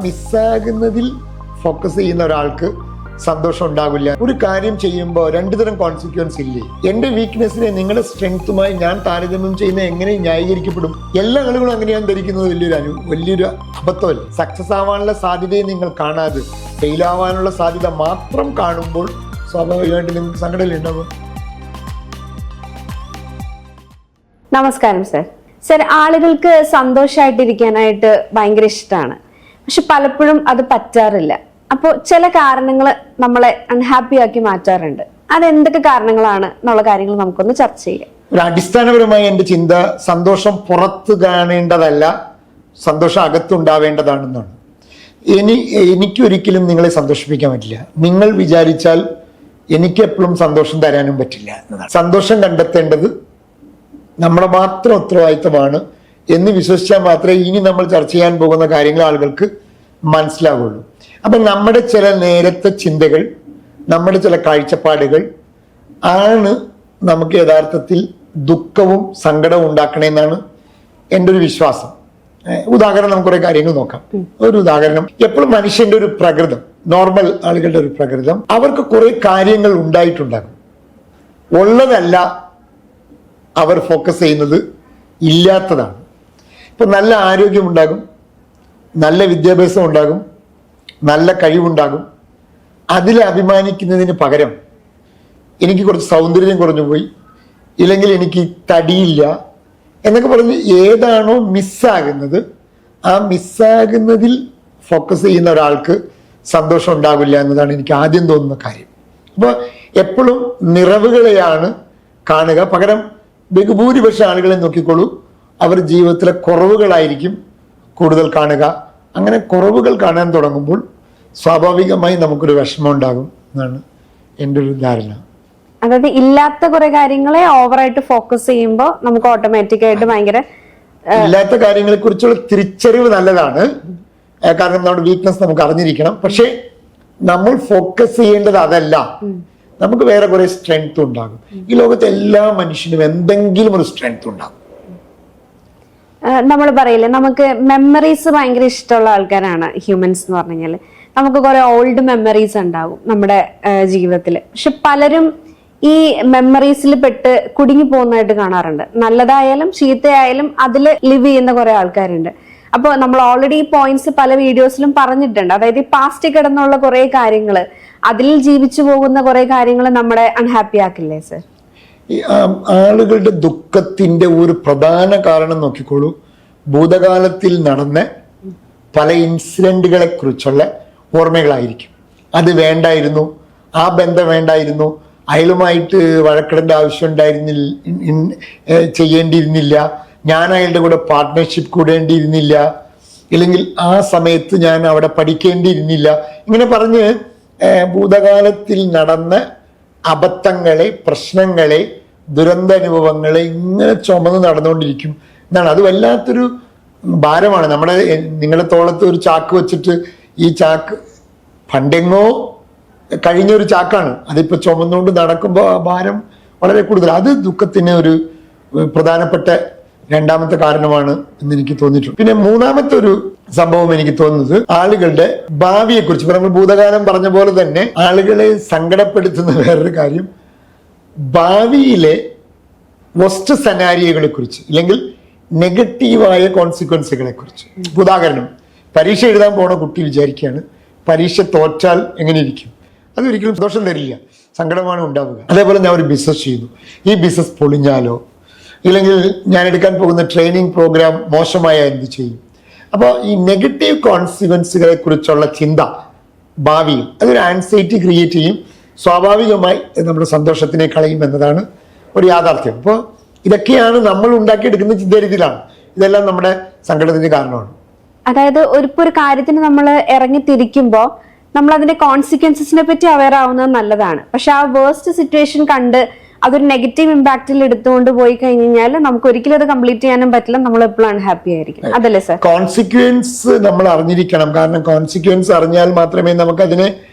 മിസ്സാകുന്നതിൽ focus ചെയ്യുന്ന ഒരാൾക്ക് സന്തോഷം ഉണ്ടാവില്ല. ഒരു കാര്യം ചെയ്യുമ്പോൾ രണ്ടു തരം കോൺസിക്വൻസ് ഇല്ലേ? എന്റെ വീക്ക്നെസ്സിനെ നിങ്ങളുടെ സ്ട്രെങ്ത്തുമായി ഞാൻ താരതമ്യം ചെയ്യുന്ന എങ്ങനെ ന്യായീകരിക്കപ്പെടും? എല്ലാ ആളുകളും അങ്ങനെയാണ് ധരിക്കുന്നത്. വലിയൊരു അബദ്ധമല്ല. സക്സസ് ആവാനുള്ള സാധ്യതയെ നിങ്ങൾ കാണാതെ ഫെയിൽ ആവാനുള്ള സാധ്യത മാത്രം കാണുമ്പോൾ സ്വാഭാവികമായിട്ട് നിങ്ങൾക്ക് സങ്കടം ഉണ്ടാവും. നമസ്കാരം സർ. സർ, ആളുകൾക്ക് സന്തോഷമായിട്ടിരിക്കാനായിട്ട് ഭയങ്കര ഇഷ്ടമാണ്, പക്ഷെ പലപ്പോഴും അത് പറ്റാറില്ല. അപ്പോൾ ചില കാരണങ്ങൾ നമ്മളെ അൺഹാപ്പി ആക്കി മാറ്റാറുണ്ട്. അതെന്തൊക്കെ കാരണങ്ങളാണ് എന്നുള്ള കാര്യങ്ങൾ നമുക്കൊന്ന് ചർച്ച ചെയ്യാം. ഒരു അടിസ്ഥാനപരമായി എൻ്റെ ചിന്ത സന്തോഷം പുറത്ത് കാണേണ്ടതല്ല, സന്തോഷം അകത്തുണ്ടാവേണ്ടതാണെന്നാണ്. എനിക്കൊരിക്കലും നിങ്ങളെ സന്തോഷിപ്പിക്കാൻ പറ്റില്ല. നിങ്ങൾ വിചാരിച്ചാൽ എനിക്ക് എപ്പോഴും സന്തോഷം തരാനും പറ്റില്ല എന്നതാണ്. സന്തോഷം കണ്ടെത്തേണ്ടത് നമ്മുടെ മാത്രം ഉത്തരവാദിത്തമാണ് എന്ന് വിശ്വസിച്ചാൽ മാത്രമേ ഇനി നമ്മൾ ചർച്ച ചെയ്യാൻ പോകുന്ന കാര്യങ്ങൾ ആളുകൾക്ക് മനസ്സിലാവുള്ളൂ. അപ്പം നമ്മുടെ ചില നേരത്തെ ചിന്തകൾ, നമ്മുടെ ചില കാഴ്ചപ്പാടുകൾ ആണ് നമുക്ക് യഥാർത്ഥത്തിൽ ദുഃഖവും സങ്കടവും ഉണ്ടാക്കണമെന്നാണ് എൻ്റെ ഒരു വിശ്വാസം. ഉദാഹരണം നമുക്ക് കുറെ കാര്യങ്ങൾ നോക്കാം. ഒരു ഉദാഹരണം, എപ്പോഴും മനുഷ്യന്റെ ഒരു പ്രകൃതം, നോർമൽ ആളുകളുടെ ഒരു പ്രകൃതം, അവർക്ക് കുറെ കാര്യങ്ങൾ ഉണ്ടായിട്ടുണ്ടാകും. ഉള്ളതല്ല അവർ ഫോക്കസ് ചെയ്യുന്നത്, ഇല്ലാത്തതാണ്. ഇപ്പൊ നല്ല ആരോഗ്യമുണ്ടാകും, നല്ല വിദ്യാഭ്യാസം ഉണ്ടാകും, നല്ല കഴിവുണ്ടാകും. അതിൽ അഭിമാനിക്കുന്നതിന് പകരം എനിക്ക് കുറച്ച് സൗന്ദര്യം കുറഞ്ഞു പോയി, ഇല്ലെങ്കിൽ എനിക്ക് തടിയില്ല എന്നൊക്കെ പറഞ്ഞ് ഏതാണോ മിസ്സാകുന്നത്, ആ മിസ്സാകുന്നതിൽ ഫോക്കസ് ചെയ്യുന്ന ഒരാൾക്ക് സന്തോഷം ഉണ്ടാവില്ല എന്നതാണ് എനിക്ക് ആദ്യം തോന്നുന്ന കാര്യം. അപ്പോൾ എപ്പോഴും നിറവുകളെയാണ് കാണുക, പകരം ബഹുഭൂരിപക്ഷം ആളുകളെ നോക്കിക്കോളൂ, അവർ ജീവിതത്തിലെ കുറവുകളായിരിക്കും കൂടുതൽ കാണുക. അങ്ങനെ കുറവുകൾ കാണാൻ തുടങ്ങുമ്പോൾ സ്വാഭാവികമായി നമുക്കൊരു വിഷമം ഉണ്ടാകും എന്നാണ് എൻ്റെ ഒരു ധാരണ. അതായത് ഇല്ലാത്ത കുറെ കാര്യങ്ങളെ ഓവറായിട്ട് ഫോക്കസ് ചെയ്യുമ്പോൾ നമുക്ക് ഓട്ടോമാറ്റിക് ആയിട്ട് ഭയങ്കര ഇല്ലാത്ത കാര്യങ്ങളെ കുറിച്ചുള്ള തിരിച്ചറിവ് നല്ലതാണ്, കാരണം നമ്മുടെ വീക്ക്നെസ് നമുക്ക് അറിഞ്ഞിരിക്കണം. പക്ഷെ നമ്മൾ ഫോക്കസ് ചെയ്യേണ്ടത് അതല്ല. നമുക്ക് വേറെ കുറെ സ്ട്രെങ്ത് ഉണ്ടാകും. ഈ ലോകത്തെ എല്ലാ മനുഷ്യനും എന്തെങ്കിലും ഒരു സ്ട്രെങ്ത് ഉണ്ടാകും. നമ്മൾ പറയില്ലേ, നമുക്ക് മെമ്മറീസ് ഭയങ്കര ഇഷ്ടമുള്ള ആൾക്കാരാണ് ഹ്യൂമൻസ് എന്ന് പറഞ്ഞു കഴിഞ്ഞാൽ. നമുക്ക് കുറെ ഓൾഡ് മെമ്മറീസ് ഉണ്ടാവും നമ്മുടെ ജീവിതത്തിൽ. പക്ഷെ പലരും ഈ മെമ്മറീസിൽ പെട്ട് കുടുങ്ങി പോകുന്നതായിട്ട് കാണാറുണ്ട്. നല്ലതായാലും ചീത്തയായാലും അതിൽ ലിവ് ചെയ്യുന്ന കുറെ ആൾക്കാരുണ്ട്. അപ്പോൾ നമ്മൾ ഓൾറെഡി ഈ പോയിന്റ്സ് പല വീഡിയോസിലും പറഞ്ഞിട്ടുണ്ട്. അതായത് ഈ പാസ്റ്റിൽ കിടന്നുള്ള കുറെ കാര്യങ്ങൾ, അതിൽ ജീവിച്ചു പോകുന്ന കുറെ കാര്യങ്ങൾ നമ്മളെ അൺഹാപ്പി ആക്കില്ലേ സർ? ഈ ആളുകളുടെ ദുഃഖത്തിന്റെ ഒരു പ്രധാന കാരണം നോക്കിക്കോളൂ, ഭൂതകാലത്തിൽ നടന്ന പല ഇൻസിഡന്റുകളെ കുറിച്ചുള്ള ഓർമ്മകളായിരിക്കും. അത് വേണ്ടായിരുന്നു, ആ ബന്ധം വേണ്ടായിരുന്നു, അയാളുമായിട്ട് വഴക്കിടേണ്ട ആവശ്യം ചെയ്യേണ്ടിയിരുന്നില്ല, ഞാൻ അയാളുടെ കൂടെ പാർട്ട്ണർഷിപ്പ് കൂടേണ്ടിയിരുന്നില്ല, ഇല്ലെങ്കിൽ ആ സമയത്ത് ഞാൻ അവിടെ പഠിക്കേണ്ടിയിരുന്നില്ല, ഇങ്ങനെ പറഞ്ഞ് ഭൂതകാലത്തിൽ നടന്ന അബദ്ധങ്ങളെ, പ്രശ്നങ്ങളെ, ദുരന്താനുഭവങ്ങളെ ഇങ്ങനെ ചുമന്ന് നടന്നുകൊണ്ടിരിക്കും എന്നാണ്. അത് വല്ലാത്തൊരു ഭാരമാണ്. നിങ്ങളുടെ തോളത്ത് ഒരു ചാക്ക് വെച്ചിട്ട്, ഈ ചാക്ക് പണ്ടെങ്ങോ കഴിഞ്ഞൊരു ചാക്കാണ്, അതിപ്പോ ചുമന്നുകൊണ്ട് നടക്കുമ്പോൾ ആ ഭാരം വളരെ കൂടുതൽ. അത് ദുഃഖത്തിന് ഒരു പ്രധാനപ്പെട്ട രണ്ടാമത്തെ കാരണമാണ് എന്ന് എനിക്ക് തോന്നിയിട്ടുണ്ട്. പിന്നെ മൂന്നാമത്തെ ഒരു സംഭവം എനിക്ക് തോന്നുന്നത് ആളുകളുടെ ഭാവിയെ കുറിച്ച്. ഇപ്പൊ നമ്മൾ ഭൂതകാലം പറഞ്ഞ പോലെ തന്നെ ആളുകളെ സങ്കടപ്പെടുത്തുന്ന വേറൊരു കാര്യം ഭാവിയിലെ വസ്റ്റ് സെനാരിയോകളെ കുറിച്ച്, അല്ലെങ്കിൽ നെഗറ്റീവായ കോൺസിക്വൻസുകളെ കുറിച്ച്. ഉദാഹരണം, പരീക്ഷ എഴുതാൻ പോണ കുട്ടി വിചാരിക്കുകയാണ് പരീക്ഷ തോറ്റാൽ എങ്ങനെ ഇരിക്കും. അതൊരിക്കലും സന്തോഷം തരില്ല, സങ്കടമാണ് ഉണ്ടാവുക. അതേപോലെ ഞാൻ ഒരു ബിസിനസ് ചെയ്യുന്നു, ഈ ബിസിനസ് പൊളിഞ്ഞാലോ, ഇല്ലെങ്കിൽ ഞാൻ എടുക്കാൻ പോകുന്ന ട്രെയിനിങ് പ്രോഗ്രാം മോശമായ എന്ത് ചെയ്യും. അപ്പോൾ ഈ നെഗറ്റീവ് കോൺസിക്വൻസുകളെ കുറിച്ചുള്ള ചിന്ത ഭാവിയിൽ അതൊരു ആൻസൈറ്റി ക്രിയേറ്റ് ചെയ്യും. സ്വാഭാവികമായി നമ്മുടെ സന്തോഷത്തിനെ കളയും എന്നതാണ് ഒരു യാഥാർത്ഥ്യം. അപ്പോൾ ഇതൊക്കെയാണ് നമ്മൾ ഉണ്ടാക്കിയെടുക്കുന്ന ചിന്താരീതിയിലാണ്. ഇതെല്ലാം നമ്മുടെ സങ്കടത്തിന് കാരണമാണ്. അതായത് ഒരു കാര്യത്തിന് നമ്മൾ ഇറങ്ങി തിരിക്കുമ്പോൾ നമ്മൾ അതിന്റെ കോൺസിക്വൻസിനെ പറ്റി അവെയർ ആവുന്നത് നല്ലതാണ്. പക്ഷെ ആ വേഴ്സ്റ്റ് സിറ്റുവേഷൻ കണ്ട് അതൊരു നെഗറ്റീവ് ഇമ്പാക്റ്റിൽ എടുത്തുകൊണ്ട് പോയി കഴിഞ്ഞാൽ നമുക്ക് ഒരിക്കലും അത് കംപ്ലീറ്റ് ചെയ്യാനും പറ്റില്ല. നമ്മൾ എപ്പോഴും അൺഹാപ്പി ആയിരിക്കും. അതല്ലേ സർ? കോൺസിക്വൻസ് നമ്മൾ അറിഞ്ഞിരിക്കണം. കാരണം കോൺസിക്വൻസ് അറിഞ്ഞാൽ മാത്രമേ നമുക്ക് അതിനെ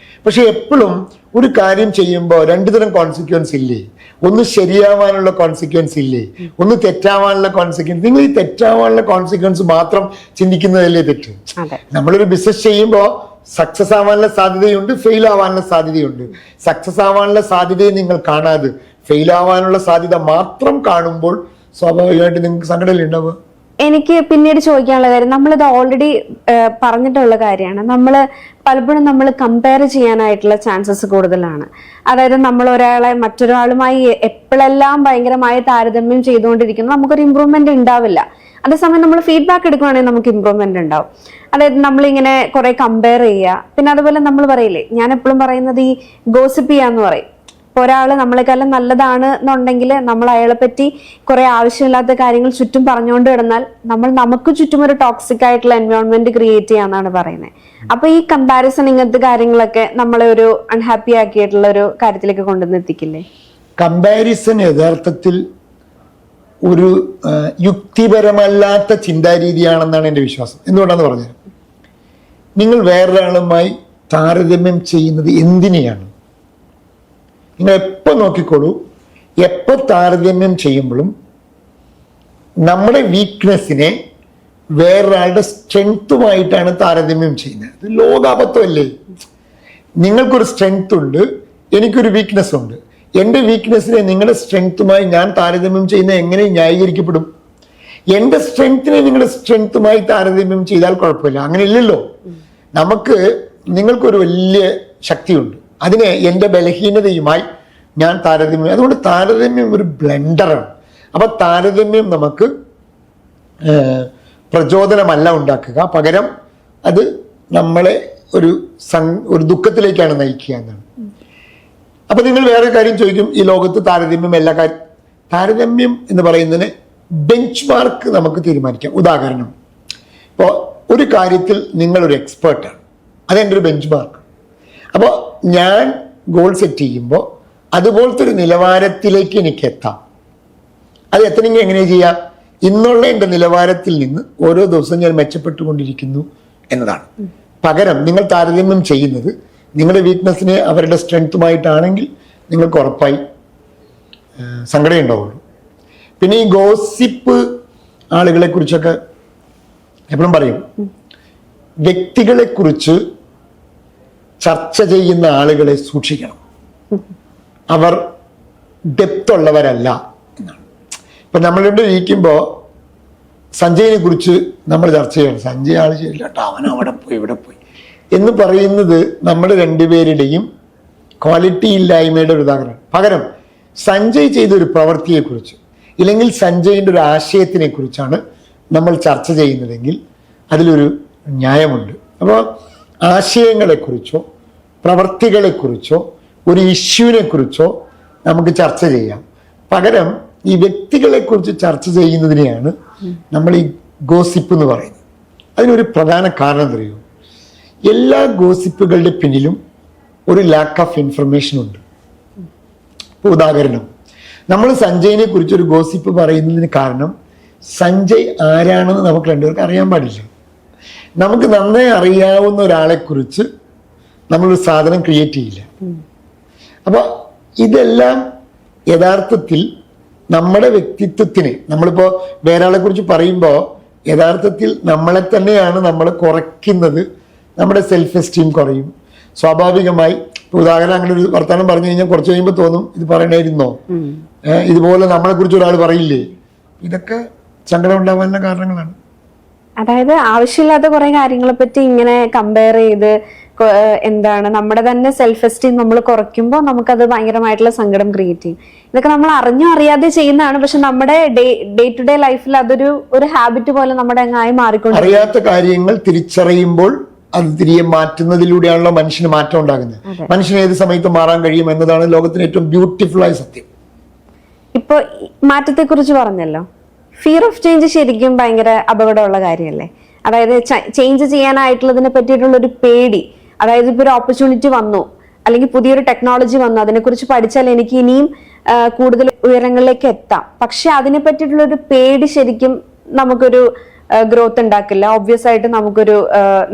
പക്ഷെ എപ്പോഴും ഒരു കാര്യം ചെയ്യുമ്പോൾ രണ്ടു തരം കോൺസിക്വൻസ് ഇല്ലേ? ഒന്ന് ശരിയാവാനുള്ള കോൺസിക്വൻസ് ഇല്ലേ, ഒന്ന് തെറ്റാവാനുള്ള കോൺസിക്വൻസ്. നിങ്ങൾ ഈ തെറ്റാവാനുള്ള കോൺസിക്വൻസ് മാത്രം ചിന്തിക്കുന്നതല്ലേ തെറ്റ്? നമ്മളൊരു ബിസിനസ് ചെയ്യുമ്പോൾ സക്സസ് ആവാനുള്ള സാധ്യതയുണ്ട്, ഫെയിൽ ആവാനുള്ള സാധ്യതയുണ്ട്. സക്സസ് ആവാനുള്ള സാധ്യതയെ നിങ്ങൾ കാണാതെ ഫെയിൽ ആവാനുള്ള സാധ്യത മാത്രം കാണുമ്പോൾ സ്വാഭാവികമായിട്ട് നിങ്ങൾക്ക് സങ്കടമല്ലേ ഉണ്ടാവുക? എനിക്ക് പിന്നീട് ചോദിക്കാനുള്ള കാര്യം, നമ്മളിത് ഓൾറെഡി പറഞ്ഞിട്ടുള്ള കാര്യമാണ്. പലപ്പോഴും നമ്മൾ കമ്പയർ ചെയ്യാനായിട്ടുള്ള ചാൻസസ് കൂടുതലാണ്. അതായത് നമ്മൾ ഒരാളെ മറ്റൊരാളുമായി എപ്പോഴെല്ലാം ഭയങ്കരമായി താരതമ്യം ചെയ്തുകൊണ്ടിരിക്കുന്നു, നമുക്കൊരു ഇമ്പ്രൂവ്മെന്റ് ഉണ്ടാവില്ല. അതേസമയം നമ്മൾ ഫീഡ്ബാക്ക് എടുക്കുകയാണെങ്കിൽ നമുക്ക് ഇമ്പ്രൂവ്മെന്റ് ഉണ്ടാവും. അതായത് നമ്മളിങ്ങനെ കുറെ കമ്പയർ ചെയ്യുക. പിന്നെ അതുപോലെ നമ്മൾ പറയില്ലേ, ഞാൻ എപ്പോഴും പറയുന്നത് ഈ ഗോസിപ്പ് ചെയ്യാന്ന് പറയും. ഒരാള് നമ്മളെക്കാളും നല്ലതാണ് എന്നുണ്ടെങ്കിൽ നമ്മൾ അയാളെ പറ്റി കുറെ ആവശ്യമില്ലാത്ത കാര്യങ്ങൾ ചുറ്റും പറഞ്ഞുകൊണ്ട് കിടന്നാൽ നമുക്ക് ചുറ്റും ഒരു ടോക്സിക് ആയിട്ടുള്ള എൻവയോൺമെന്റ് ക്രിയേറ്റ് ചെയ്യാന്നാണ് പറയുന്നത്. അപ്പൊ ഈ കമ്പാരിസൺ, ഇങ്ങനത്തെ കാര്യങ്ങളൊക്കെ നമ്മളെ ഒരു അൺഹാപ്പി ആക്കിയിട്ടുള്ള ഒരു കാര്യത്തിലേക്ക് കൊണ്ടുവന്ന് എത്തിക്കില്ലേ? കമ്പാരിസൺ യഥാർത്ഥത്തിൽ ഒരു യുക്തിപരമല്ലാത്ത ചിന്താരീതിയാണെന്നാണ് എൻ്റെ വിശ്വാസം. എന്തുകൊണ്ടാന്ന് പറഞ്ഞത്, നിങ്ങൾ വേറൊരാളുമായി താരതമ്യം ചെയ്യുന്നത് എന്തിനെയാണ്? നിങ്ങൾ എപ്പോൾ നോക്കിക്കോളൂ, എപ്പോൾ താരതമ്യം ചെയ്യുമ്പോഴും നമ്മുടെ വീക്ക്നെസ്സിനെ വേറൊരാളുടെ സ്ട്രെങ്ത്തുമായിട്ടാണ് താരതമ്യം ചെയ്യുന്നത്. അത് ലോകാബദ്ധമല്ലേ? നിങ്ങൾക്കൊരു സ്ട്രെങ്ത് ഉണ്ട്, എനിക്കൊരു വീക്ക്നെസ് ഉണ്ട്. എൻ്റെ വീക്ക്നെസ്സിനെ നിങ്ങളുടെ സ്ട്രെങ്ത്തുമായി ഞാൻ താരതമ്യം ചെയ്യുന്നത് എങ്ങനെ ന്യായീകരിക്കപ്പെടും? എൻ്റെ സ്ട്രെങ്ത്തിനെ നിങ്ങളുടെ സ്ട്രെങ്ത്തുമായി താരതമ്യം ചെയ്താൽ കുഴപ്പമില്ല. അങ്ങനെ ഇല്ലല്ലോ. നിങ്ങൾക്കൊരു വലിയ ശക്തിയുണ്ട്, അതിനെ എൻ്റെ ബലഹീനതയുമായി ഞാൻ താരതമ്യം. അതുകൊണ്ട് താരതമ്യം ഒരു ബ്ലെൻഡറാണ്. അപ്പൊ താരതമ്യം നമുക്ക് പ്രചോദനമല്ല ഉണ്ടാക്കുക, പകരം അത് നമ്മളെ ഒരു ദുഃഖത്തിലേക്കാണ് നയിക്കുക എന്നാണ്. അപ്പൊ നിങ്ങൾ വേറെ കാര്യം ചോദിക്കും, ഈ ലോകത്ത് താരതമ്യം എല്ലാ കാര്യം, താരതമ്യം എന്ന് പറയുന്നതിന് ബെഞ്ച് മാർക്ക് നമുക്ക് തീരുമാനിക്കാം. ഉദാഹരണം, ഇപ്പോൾ ഒരു കാര്യത്തിൽ നിങ്ങളൊരു എക്സ്പേർട്ടാണ്, അതെൻ്റെ ഒരു ബെഞ്ച് മാർക്ക്. അപ്പോൾ ഞാൻ ഗോൾ സെറ്റ് ചെയ്യുമ്പോൾ അതുപോലത്തെ ഒരു നിലവാരത്തിലേക്ക് എനിക്ക് എത്താം. അത് എത്തണമെങ്കിൽ എങ്ങനെ ചെയ്യാം? ഇന്നുള്ള എൻ്റെ നിലവാരത്തിൽ നിന്ന് ഓരോ ദിവസവും ഞാൻ മെച്ചപ്പെട്ടുകൊണ്ടിരിക്കുന്നു എന്നതാണ്. പകരം നിങ്ങൾ താരതമ്യം ചെയ്യുന്നത് നിങ്ങളുടെ വീക്ക്നെസ്സിനെ അവരുടെ സ്ട്രെങ്ത്തുമായിട്ടാണെങ്കിൽ നിങ്ങൾക്ക് ഉറപ്പായി സങ്കടം ഉണ്ടാവുള്ളൂ. പിന്നെ ഈ ഗോസിപ്പ് ആളുകളെ കുറിച്ചൊക്കെ എപ്പോഴും പറയും, വ്യക്തികളെ കുറിച്ച് ചർച്ച ചെയ്യുന്ന ആളുകളെ സൂക്ഷിക്കണം, അവർ ഡെപ്ത് ഉള്ളവരല്ല എന്നാണ്. ഇപ്പൊ നമ്മളിവിടെ ഇരിക്കുമ്പോൾ സഞ്ജയിനെ കുറിച്ച് നമ്മൾ ചർച്ച ചെയ്യണം. സഞ്ജയ് ആൾ ശരിയില്ല കേട്ടോ, അവൻ അവിടെ പോയി ഇവിടെ പോയി എന്ന് പറയുന്നത് നമ്മുടെ രണ്ടുപേരുടെയും ക്വാളിറ്റി ഇല്ലായ്മയുടെ ഒരു ഉദാഹരണം. പകരം സഞ്ജയ് ചെയ്തൊരു പ്രവൃത്തിയെക്കുറിച്ച് ഇല്ലെങ്കിൽ സഞ്ജയിൻ്റെ ഒരു ആശയത്തിനെ കുറിച്ചാണ് നമ്മൾ ചർച്ച ചെയ്യുന്നതെങ്കിൽ അതിലൊരു ന്യായമുണ്ട്. അപ്പോൾ ആശയങ്ങളെക്കുറിച്ചോ പ്രവർത്തികളെക്കുറിച്ചോ ഒരു ഇഷ്യൂവിനെ കുറിച്ചോ നമുക്ക് ചർച്ച ചെയ്യാം. പകരം ഈ വ്യക്തികളെക്കുറിച്ച് ചർച്ച ചെയ്യുന്നതിനെയാണ് നമ്മൾ ഈ ഗോസിപ്പ് എന്ന് പറയുന്നത്. അതിനൊരു പ്രധാന കാരണം അറിയുമോ? എല്ലാ ഗോസിപ്പുകളുടെ പിന്നിലും ഒരു ലാക്ക് ഓഫ് ഇൻഫർമേഷൻ ഉണ്ട്. ഉദാഹരണം, നമ്മൾ സഞ്ജയിനെ കുറിച്ച് ഒരു ഗോസിപ്പ് പറയുന്നതിന് കാരണം സഞ്ജയ് ആരാണെന്ന് നമുക്ക് രണ്ടുപേർക്ക് അറിയാൻ പാടില്ല. നമുക്ക് നന്നായി അറിയാവുന്ന ഒരാളെ കുറിച്ച് നമ്മളൊരു സാധനം ക്രിയേറ്റ് ചെയ്യില്ല. അപ്പൊ ഇതെല്ലാം യഥാർത്ഥത്തിൽ നമ്മുടെ വ്യക്തിത്വത്തിന്, നമ്മളിപ്പോ വേറെ ആളെ കുറിച്ച് പറയുമ്പോൾ യഥാർത്ഥത്തിൽ നമ്മളെ തന്നെയാണ് നമ്മൾ കുറയ്ക്കുന്നത്. നമ്മുടെ സെൽഫ് എസ്റ്റീം കുറയും സ്വാഭാവികമായി. ഉദാഹരണം, അങ്ങനെ ഒരു വർത്തമാനം പറഞ്ഞു കഴിഞ്ഞാൽ കുറച്ച് കഴിയുമ്പോൾ തോന്നും ഇത് പറയണമായിരുന്നോ, ഇതുപോലെ നമ്മളെ കുറിച്ച് ഒരാൾ പറയില്ലേ. ഇതൊക്കെ സങ്കടം ഉണ്ടാവാനുള്ള കാരണങ്ങളാണ്. അതായത് ആവശ്യമില്ലാത്ത കുറെ കാര്യങ്ങളെ പറ്റി ഇങ്ങനെ കമ്പയർ ചെയ്ത് നമ്മുടെ തന്നെ സെൽഫ് എസ്റ്റീം നമ്മൾ കുറയ്ക്കുമ്പോൾ നമുക്കത് ഭയങ്കരമായിട്ടുള്ള സങ്കടം ക്രിയേറ്റ് ചെയ്യും. ഇതൊക്കെ നമ്മൾ അറിഞ്ഞോ അറിയാതെ ചെയ്യുന്നതാണ്. പക്ഷെ നമ്മുടെ ഡേ ടു ഡേ ലൈഫിൽ അതൊരു ഹാബിറ്റ് പോലെ നമ്മുടെ അങ്ങായി മാറിക്കൊണ്ട്, അറിയാത്ത കാര്യങ്ങൾ തിരിച്ചറിയുമ്പോൾ അത് തിരികെ മാറ്റുന്നതിലൂടെയാണല്ലോ മനുഷ്യന് മാറ്റം ഉണ്ടാകുന്നത്. മനുഷ്യന് ഏത് സമയത്ത് മാറാൻ കഴിയും എന്നതാണ് ലോകത്തിന് ഏറ്റവും ബ്യൂട്ടിഫുൾ ആയ സത്യം. ഇപ്പൊ മാറ്റത്തെ കുറിച്ച് പറഞ്ഞല്ലോ, ഫിയർ ഓഫ് ചേഞ്ച് ശരിക്കും ഭയങ്കര അപകടമുള്ള കാര്യമല്ലേ? അതായത് ചേഞ്ച് ചെയ്യാനായിട്ടുള്ളതിനെ പറ്റിയിട്ടുള്ള ഒരു പേടി. അതായത് ഇപ്പൊ ഒരു ഓപ്പർച്യൂണിറ്റി വന്നു, അല്ലെങ്കിൽ പുതിയൊരു ടെക്നോളജി വന്നു, അതിനെക്കുറിച്ച് പഠിച്ചാൽ എനിക്ക് ഇനിയും കൂടുതൽ ഉയരങ്ങളിലേക്ക് എത്താം. പക്ഷെ അതിനെ പറ്റിയിട്ടുള്ള ഒരു പേടി ശരിക്കും നമുക്കൊരു ഗ്രോത്ത് ഉണ്ടാക്കില്ല, ഒബ്വിയസ് ആയിട്ട് നമുക്കൊരു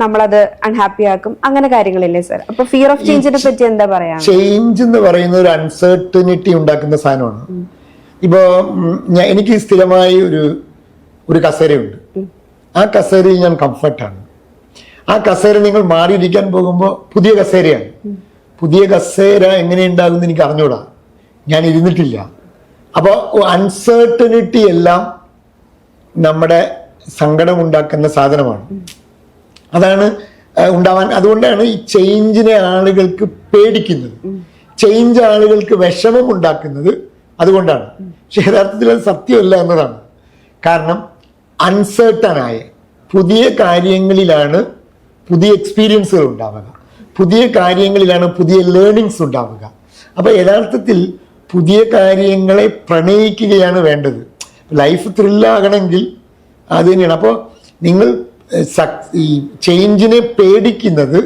നമ്മളത് അൺഹാപ്പി ആക്കും, അങ്ങനെ കാര്യങ്ങളില്ലേ സർ? അപ്പൊ ഫിയർ ഓഫ് ചേഞ്ചിനെ പറ്റി എന്താ പറയാ? ചേഞ്ച് എന്ന് പറയുന്ന ഒരു അൺസർട്ടനിറ്റി ഉണ്ടാക്കുന്ന സാധനമാണ്. ഇപ്പോ എനിക്ക് സ്ഥിരമായി ഒരു കസേരയുണ്ട്. ആ കസേരയിൽ ഞാൻ കംഫർട്ടാണ്. ആ കസേര നിങ്ങൾ മാറിയിരിക്കാൻ പോകുമ്പോൾ പുതിയ കസേരയാണ്. പുതിയ കസേര എങ്ങനെ ഉണ്ടാകുമെന്ന് എനിക്ക് അറിഞ്ഞൂടാ, ഞാൻ ഇരുന്നിട്ടില്ല. അപ്പോൾ അൺസർട്ടനിറ്റി എല്ലാം നമ്മുടെ സങ്കടം ഉണ്ടാക്കുന്ന സാധനമാണ്. അതാണ് ഉണ്ടാവാൻ. അതുകൊണ്ടാണ് ഈ ചേഞ്ചിനെ ആളുകൾക്ക് പേടിക്കുന്നത്, ചേഞ്ച് ആളുകൾക്ക് വിഷമം ഉണ്ടാക്കുന്നത് അതുകൊണ്ടാണ്. പക്ഷെ യഥാർത്ഥത്തിൽ അത് സത്യമല്ല എന്നതാണ്. കാരണം അൺസർട്ടനായ പുതിയ കാര്യങ്ങളിലാണ് പുതിയ എക്സ്പീരിയൻസുകൾ ഉണ്ടാവുക, പുതിയ കാര്യങ്ങളിലാണ് പുതിയ ലേണിങ്സ് ഉണ്ടാവുക. അപ്പോൾ യഥാർത്ഥത്തിൽ പുതിയ കാര്യങ്ങളെ പ്രണയിക്കുകയാണ് വേണ്ടത്. ലൈഫ് ത്രില്ലാകണമെങ്കിൽ അത് തന്നെയാണ്. അപ്പോൾ നിങ്ങൾ ഈ ചേഞ്ചിനെ പേടിക്കുന്നത്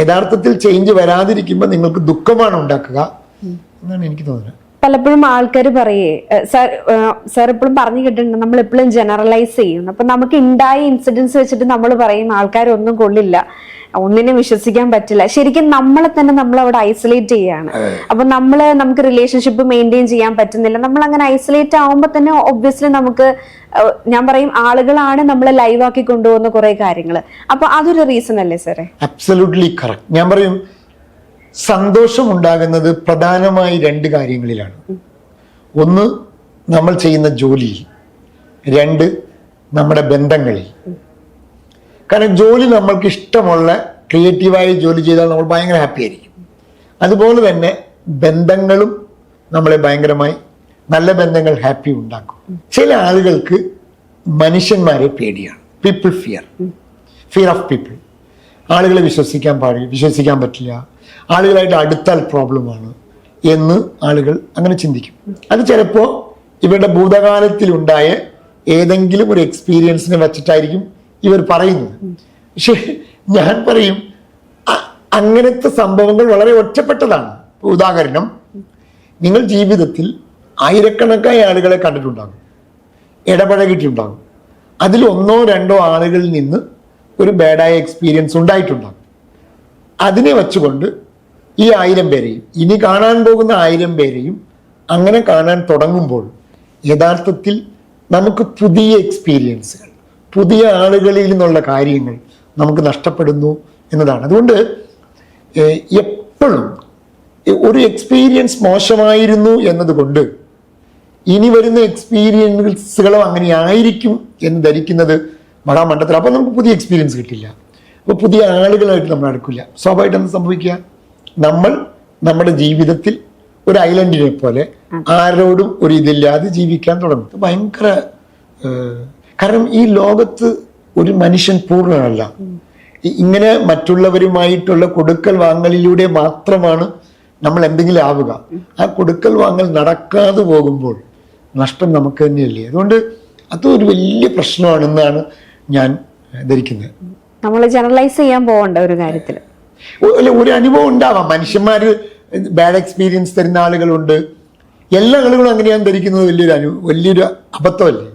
യഥാർത്ഥത്തിൽ ചേഞ്ച് വരാതിരിക്കുമ്പോൾ നിങ്ങൾക്ക് ദുഃഖമാണ് ഉണ്ടാക്കുക എന്നാണ് എനിക്ക് തോന്നുന്നത്. പലപ്പോഴും ആൾക്കാർ പറയേ സാർ എപ്പോഴും പറഞ്ഞു കേട്ടിട്ടുണ്ട്, നമ്മൾ എപ്പോഴും ജനറലൈസ് ചെയ്യും. അപ്പൊ നമുക്ക് ഉണ്ടായ ഇൻസിഡൻസ് വെച്ചിട്ട് നമ്മൾ പറയും ആൾക്കാരൊന്നും കൊള്ളില്ല, ഒന്നിനെ വിശ്വസിക്കാൻ പറ്റില്ല. ശരിക്കും നമ്മളെ തന്നെ നമ്മൾ അവിടെ ഐസൊലേറ്റ് ചെയ്യാണ്. അപ്പൊ നമുക്ക് റിലേഷൻഷിപ്പ് മെയിൻറ്റെയിൻ ചെയ്യാൻ പറ്റുന്നില്ല. നമ്മൾ അങ്ങനെ ഐസൊലേറ്റ് ആവുമ്പോൾ തന്നെ ഒബ്വിയസ്ലി നമുക്ക്, ഞാൻ പറയും, ആളുകളാണ് നമ്മളെ ലൈവ് ആക്കി കൊണ്ടുപോകുന്ന കുറെ കാര്യങ്ങൾ. അപ്പൊ അതൊരു റീസൺ അല്ലേ സാറേ? Absolutely correct. ഞാൻ പറയും സന്തോഷം ഉണ്ടാകുന്നത് പ്രധാനമായി 2 കാര്യങ്ങളിലാണ്. ഒന്ന് നമ്മൾ ചെയ്യുന്ന ജോലിയിൽ, 2 നമ്മുടെ ബന്ധങ്ങളിൽ. കാരണം ജോലി നമ്മൾക്ക് ഇഷ്ടമുള്ള ക്രിയേറ്റീവായി ജോലി ചെയ്താൽ നമ്മൾ ഭയങ്കര ഹാപ്പി ആയിരിക്കും. അതുപോലെ തന്നെ ബന്ധങ്ങളും നമ്മളെ ഭയങ്കരമായി, നല്ല ബന്ധങ്ങൾ ഹാപ്പി ഉണ്ടാക്കും. ചില ആളുകൾക്ക് മനുഷ്യന്മാരെ പേടിയാണ്. People fear of people. ആളുകളെ വിശ്വസിക്കാൻ പറ്റില്ല, ആളുകളായിട്ട് അടുത്താൽ പ്രോബ്ലമാണ് എന്ന് ആളുകൾ അങ്ങനെ ചിന്തിക്കും. അത് ചിലപ്പോൾ ഇവരുടെ ഭൂതകാലത്തിലുണ്ടായ ഏതെങ്കിലും ഒരു എക്സ്പീരിയൻസിനെ വെച്ചിട്ടായിരിക്കും ഇവർ പറയുന്നത്. പക്ഷെ ഞാൻ പറയും അങ്ങനത്തെ സംഭവങ്ങൾ വളരെ ഒറ്റപ്പെട്ടതാണ്. ഉദാഹരണം, നിങ്ങൾ ജീവിതത്തിൽ ആയിരക്കണക്കായ ആളുകളെ കണ്ടിട്ടുണ്ടാകും, ഇടപഴകിയിട്ടുണ്ടാകും. അതിൽ 1-2 ആളുകളിൽ നിന്ന് ഒരു ബാഡായ എക്സ്പീരിയൻസ് ഉണ്ടായിട്ടുണ്ടാകും. അതിനെ വെച്ചുകൊണ്ട് ഈ 1000 പേരെയും, ഇനി കാണാൻ പോകുന്ന 1000 പേരെയും അങ്ങനെ കാണാൻ തുടങ്ങുമ്പോൾ യഥാർത്ഥത്തിൽ നമുക്ക് പുതിയ എക്സ്പീരിയൻസുകൾ, പുതിയ ആളുകളിൽ നിന്നുള്ള കാര്യങ്ങൾ നമുക്ക് നഷ്ടപ്പെടുന്നു എന്നതാണ്. അതുകൊണ്ട് എപ്പോഴും ഒരു എക്സ്പീരിയൻസ് മോശമായിരുന്നു എന്നതുകൊണ്ട് ഇനി വരുന്ന എക്സ്പീരിയൻസുകളും അങ്ങനെ ആയിരിക്കും എന്ന് ധരിക്കുന്നത് മഹാമണ്ഡലത്തിൽ. അപ്പോൾ നമുക്ക് പുതിയ എക്സ്പീരിയൻസ് കിട്ടില്ല. അപ്പോൾ പുതിയ ആളുകളായിട്ട് നമ്മൾ അടുക്കില്ല. സ്വാഭാവികമായിട്ട് എന്ത് സംഭവിക്കുക, നമ്മൾ നമ്മുടെ ജീവിതത്തിൽ ഒരു ഐലൻഡിനെ പോലെ ആരോടും ഒരു ഇതില്ലാതെ ജീവിക്കാൻ തുടങ്ങും. ഭയങ്കര, കാരണം ഈ ലോകത്ത് ഒരു മനുഷ്യൻ പൂർണ്ണനല്ല. ഇങ്ങനെ മറ്റുള്ളവരുമായിട്ടുള്ള കൊടുക്കൽ വാങ്ങലിലൂടെ മാത്രമാണ് നമ്മൾ എന്തെങ്കിലും ആവുക. ആ കൊടുക്കൽ വാങ്ങൽ നടക്കാതെ പോകുമ്പോൾ നഷ്ടം നമുക്ക് തന്നെയല്ലേ. അതുകൊണ്ട് അതൊരു വലിയ പ്രശ്നമാണെന്നാണ് ഞാൻ ധരിക്കുന്നത്. നമ്മൾ ജനറലൈസ് ചെയ്യാൻ പോകണ്ട ഒരു കാര്യത്തിൽ. ഒരു അനുഭവം ഉണ്ടാവാം. മനുഷ്യന്മാര് ബാഡ് എക്സ്പീരിയൻസ് തരുന്ന ആളുകളുണ്ട്. എല്ലാ ആളുകളും അങ്ങനെയാണ് ധരിക്കുന്നത്. വലിയൊരു അബദ്ധമല്ലേ.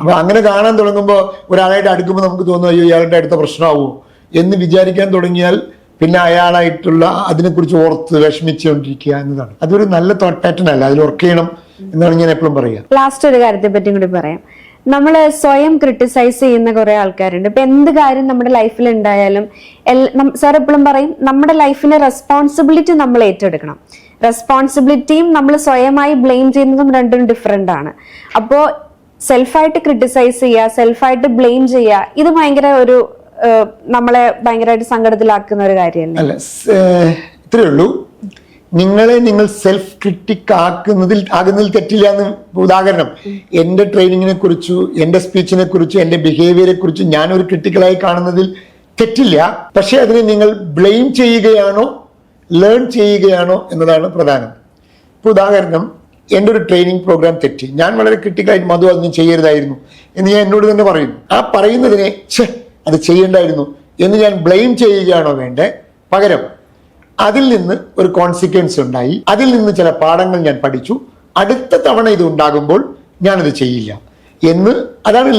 അപ്പൊ അങ്ങനെ കാണാൻ തുടങ്ങുമ്പോൾ ഒരാളായിട്ട് അടുക്കുമ്പോൾ നമുക്ക് തോന്നും അയ്യോ ഇയാളുടെ അടുത്ത പ്രശ്നമാവോ എന്ന് വിചാരിക്കാൻ തുടങ്ങിയാൽ പിന്നെ അയാളായിട്ടുള്ള അതിനെക്കുറിച്ച് ഓർത്ത് വിഷമിച്ചുകൊണ്ടിരിക്കുക എന്നതാണ്. അതൊരു നല്ല തോട്ട് പാറ്റേൺ അല്ല, അതിൽ വർക്ക് ചെയ്യണം എന്നാണ് ഞാൻ എപ്പോഴും പറയുക. ലാസ്റ്റ് ഒരു കാര്യത്തെ പറ്റി കൂടി പറയാം. നമ്മൾ സ്വയം ക്രിട്ടിസൈസ് ചെയ്യുന്ന കുറെ ആൾക്കാരുണ്ട്. ഇപ്പൊ എന്ത് കാര്യം നമ്മുടെ ലൈഫിൽ ഉണ്ടായാലും സാർ എപ്പോഴും പറയും നമ്മുടെ ലൈഫിലെ റെസ്പോൺസിബിലിറ്റി നമ്മൾ ഏറ്റെടുക്കണം. റെസ്പോൺസിബിലിറ്റിയും നമ്മൾ സ്വയമായി ബ്ലെയിം ചെയ്യുന്നതും രണ്ടും ഡിഫറെന്റ് ആണ്. അപ്പോ സെൽഫായിട്ട് ക്രിട്ടിസൈസ് ചെയ്യുക, സെൽഫായിട്ട് ബ്ലെയിം ചെയ്യുക, ഇത് ഭയങ്കര ഒരു നമ്മളെ ഭയങ്കരമായിട്ട് സങ്കടത്തിലാക്കുന്ന ഒരു കാര്യമല്ല. അല്ല, ഇത്രയേ ഉള്ളൂ. നിങ്ങൾ സെൽഫ് ക്രിട്ടിക് ആകുന്നതിൽ തെറ്റില്ല എന്ന്. ഉദാഹരണം, എൻ്റെ ട്രെയിനിങ്ങിനെ കുറിച്ചു, എൻ്റെ സ്പീച്ചിനെ കുറിച്ച്, എൻ്റെ ബിഹേവിയറെ കുറിച്ച് ഞാനൊരു ക്രിട്ടിക്കലായി കാണുന്നതിൽ തെറ്റില്ല. പക്ഷെ അതിനെ നിങ്ങൾ ബ്ലെയിം ചെയ്യുകയാണോ ലേൺ ചെയ്യുകയാണോ എന്നതാണ് പ്രധാനം. ഇപ്പൊ ഉദാഹരണം, എൻ്റെ ഒരു ട്രെയിനിങ് പ്രോഗ്രാം തെറ്റി, ഞാൻ വളരെ ക്രിട്ടിക്കലായിട്ട് മധു അതൊന്നും ചെയ്യരുതായിരുന്നു എന്ന് ഞാൻ എന്നോട് തന്നെ പറയുന്നു. ആ പറയുന്നതിനെ അത് ചെയ്യേണ്ടായിരുന്നു എന്ന് ഞാൻ ബ്ലെയിം ചെയ്യുകയാണോ വേണ്ടേ? പകരം അതിൽ നിന്ന് ഒരു കോൺസിക്വൻസ് ഉണ്ടായി, അതിൽ നിന്ന് ചില പാഠങ്ങൾ ഞാൻ പഠിച്ചു, അടുത്ത തവണ ഇത് ഉണ്ടാകുമ്പോൾ ഞാനത് ചെയ്യില്ല എന്ന്. അതാണ്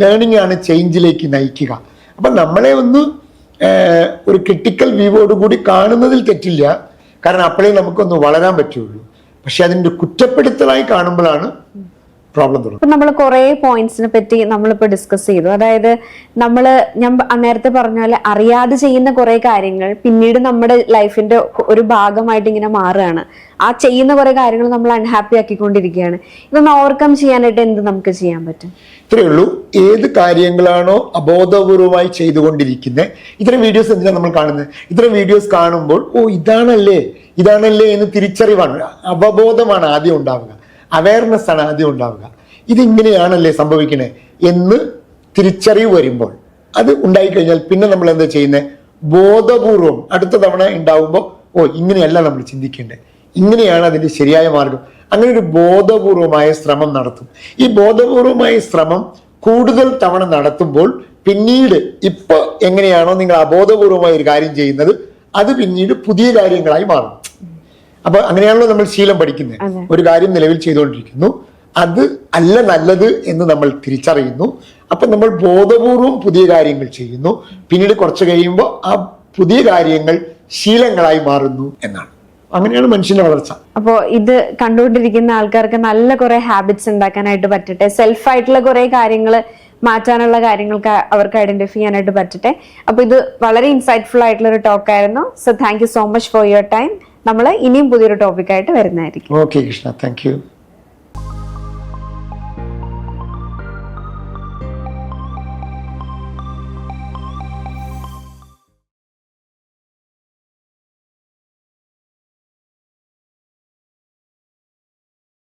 ലേണിംഗ് ആണ് ചേഞ്ചിലേക്ക് നയിക്കുക. അപ്പം നമ്മളെ ഒന്ന് ഒരു ക്രിട്ടിക്കൽ വ്യൂവോടുകൂടി കാണുന്നതിൽ തെറ്റില്ല, കാരണം അപ്പോഴേ നമുക്കൊന്ന് വളരാൻ പറ്റുള്ളൂ. പക്ഷെ അതിൻ്റെ കുറ്റപ്പെടുത്തലായി കാണുമ്പോഴാണ് പ്രോബ്ലം തുടങ്ങും. ഇപ്പൊ നമ്മൾ കുറെ പോയിന്റ്സിനെ പറ്റി നമ്മളിപ്പോ ഡിസ്കസ് ചെയ്തു. അതായത് ഞാൻ നേരത്തെ പറഞ്ഞ പോലെ അറിയാതെ ചെയ്യുന്ന കുറെ കാര്യങ്ങൾ പിന്നീട് നമ്മുടെ ലൈഫിന്റെ ഒരു ഭാഗമായിട്ട് ഇങ്ങനെ മാറുകയാണ്. ആ ചെയ്യുന്ന കുറെ കാര്യങ്ങൾ നമ്മൾ അൺഹാപ്പി ആക്കിക്കൊണ്ടിരിക്കുകയാണ്. ഇതൊന്ന് ഓവർകം ചെയ്യാനായിട്ട് എന്ത് നമുക്ക് ചെയ്യാൻ പറ്റും? ഇത്രയേ ഉള്ളൂ. ഏത് കാര്യങ്ങളാണോ അബോധപൂർവമായി ചെയ്തുകൊണ്ടിരിക്കുന്നത്, ഇത്തരം വീഡിയോസ് എന്തിനാണ് നമ്മൾ കാണുന്നത്? ഇത്തരം വീഡിയോസ് കാണുമ്പോൾ ഇതാണല്ലേ എന്ന് തിരിച്ചറിവാണ്, അവബോധമാണ് ആദ്യം ഉണ്ടാവുക, അവയർനെസ് ആണ് ആദ്യം ഉണ്ടാവുക. ഇതിങ്ങനെയാണല്ലേ സംഭവിക്കണേ എന്ന് തിരിച്ചറിവ് വരുമ്പോൾ, അത് ഉണ്ടായിക്കഴിഞ്ഞാൽ പിന്നെ നമ്മൾ എന്താ ചെയ്യുന്നത്? ബോധപൂർവം അടുത്ത തവണ ഉണ്ടാവുമ്പോൾ ഇങ്ങനെയല്ല നമ്മൾ ചിന്തിക്കേണ്ടത്, ഇങ്ങനെയാണ് അതിൻ്റെ ശരിയായ മാർഗം. അങ്ങനെ ഒരു ബോധപൂർവമായ ശ്രമം നടത്തും. ഈ ബോധപൂർവമായ ശ്രമം കൂടുതൽ തവണ നടത്തുമ്പോൾ പിന്നീട് ഇപ്പോൾ എങ്ങനെയാണോ നിങ്ങൾ അബോധപൂർവമായ ഒരു കാര്യം ചെയ്യുന്നത്, അത് പിന്നീട് പുതിയ കാര്യങ്ങളായി മാറും. അപ്പൊ അങ്ങനെയാണല്ലോ നമ്മൾ ശീലം പഠിക്കുന്നത്. ഒരു കാര്യം നിലവിൽ ചെയ്തുകൊണ്ടിരിക്കുന്നു, അത് അല്ല നല്ലത് എന്ന് നമ്മൾ തിരിച്ചറിയുന്നു. അപ്പൊ നമ്മൾ ബോധപൂർവം പുതിയ കാര്യങ്ങൾ ചെയ്യുന്നു. പിന്നീട് കുറച്ച് കഴിയുമ്പോൾ ആ പുതിയ കാര്യങ്ങൾ ശീലങ്ങളായി മാറുന്നു എന്നാണ്. അങ്ങനെയാണ് മനുഷ്യന്റെ വളർച്ച. അപ്പോ ഇത് കണ്ടുകൊണ്ടിരിക്കുന്ന ആൾക്കാർക്ക് നല്ല കുറെ ഹാബിറ്റ്സ് ഉണ്ടാക്കാനായിട്ട് പറ്റട്ടെ, സെൽഫായിട്ടുള്ള കുറെ കാര്യങ്ങൾ മാറ്റാനുള്ള കാര്യങ്ങൾക്ക് അവർക്ക് ഐഡന്റിഫൈ ചെയ്യാനായിട്ട് പറ്റട്ടെ. അപ്പൊ ഇത് വളരെ ഇൻസൈറ്റ്ഫുൾ ആയിട്ടുള്ള ഒരു ടോക്ക് ആയിരുന്നു. So thank you so much for your time. നമ്മൾ ഇനിയും പുതിയൊരു ടോപ്പിക്കായിട്ട് വരുന്നതായിരിക്കും. Okay Krishna, thank you.